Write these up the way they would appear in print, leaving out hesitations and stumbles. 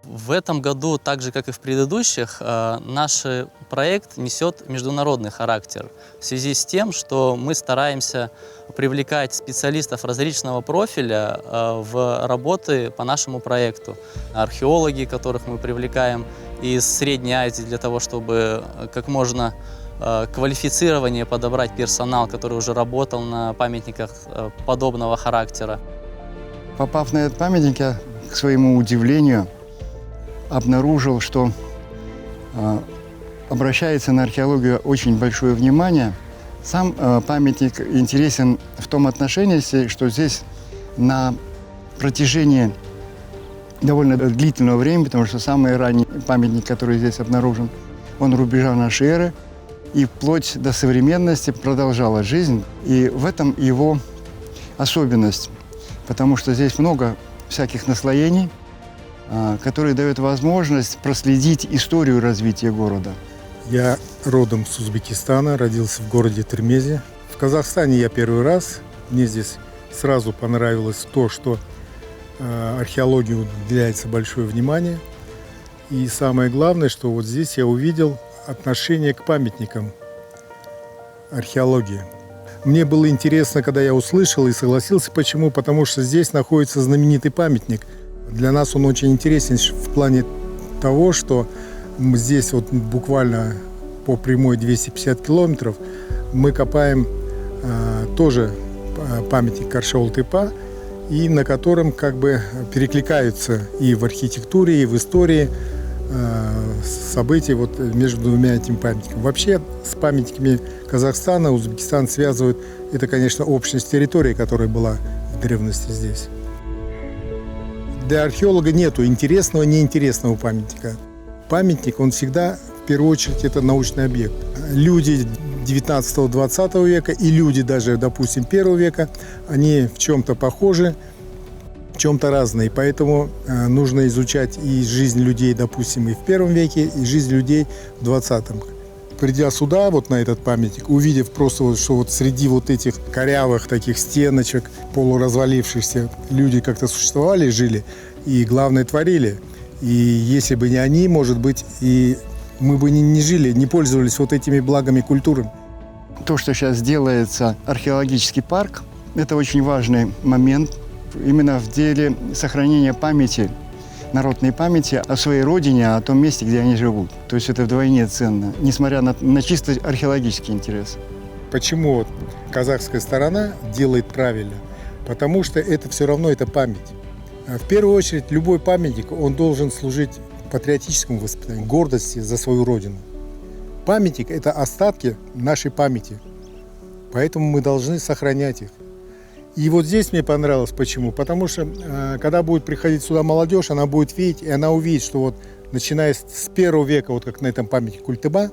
В этом году, так же как и в предыдущих, наш проект несет международный характер в связи с тем, что мы стараемся привлекать специалистов различного профиля в работы по нашему проекту. Археологи, которых мы привлекаем из Средней Азии для того, чтобы как можно квалифицированнее подобрать персонал, который уже работал на памятниках подобного характера. Попав на этот памятник, я, к своему удивлению, обнаружил, что обращается на археологию очень большое внимание. Сам памятник интересен в том отношении, что здесь на протяжении довольно длительного времени, потому что самый ранний памятник, который здесь обнаружен, он рубежа нашей эры, и вплоть до современности продолжала жизнь. И в этом его особенность, потому что здесь много всяких наслоений, которые дают возможность проследить историю развития города. Я родом с Узбекистана, родился в городе Термезе. В Казахстане я первый раз. Мне здесь сразу понравилось то, что археологии уделяется большое внимание. И самое главное, что вот здесь я увидел отношение к памятникам археологии. Мне было интересно, когда я услышал и согласился. Почему? Потому что здесь находится знаменитый памятник. Для нас он очень интересен в плане того, что здесь вот буквально по прямой 250 километров мы копаем тоже памятник Каршаул-Тыпа, и на котором как бы перекликаются и в архитектуре, и в истории события вот между двумя этими памятниками. Вообще с памятниками Казахстана Узбекистан связывают, это, конечно, общность территории, которая была в древности здесь. Для археолога нету интересного, неинтересного памятника. Памятник, он всегда, в первую очередь, это научный объект. Люди 19-20 века и люди даже, допустим, 1 века, они в чем-то похожи, в чем-то разные. Поэтому нужно изучать и жизнь людей, допустим, и в 1 веке, и жизнь людей в 20-м. Придя сюда, вот на этот памятник, увидев просто, вот, что вот среди вот этих корявых таких стеночек, полуразвалившихся, люди как-то существовали, жили и, главное, творили. И если бы не они, может быть, и мы бы не жили, не пользовались вот этими благами культуры. То, что сейчас делается археологический парк, это очень важный момент именно в деле сохранения памяти, народной памяти о своей родине, о том месте, где они живут. То есть это вдвойне ценно, несмотря на чисто археологический интерес. Почему вот казахская сторона делает правильно? Потому что это все равно это память. В первую очередь, любой памятник, он должен служить патриотическому воспитанию, гордости за свою родину. Памятник – это остатки нашей памяти, поэтому мы должны сохранять их. И вот здесь мне понравилось. Почему? Потому что, когда будет приходить сюда молодежь, она будет видеть, и она увидит, что вот, начиная с 1 века, вот как на этом памятнике Культыба,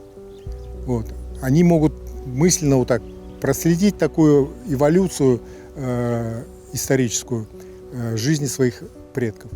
вот, они могут мысленно вот так проследить такую эволюцию историческую жизни своих предков.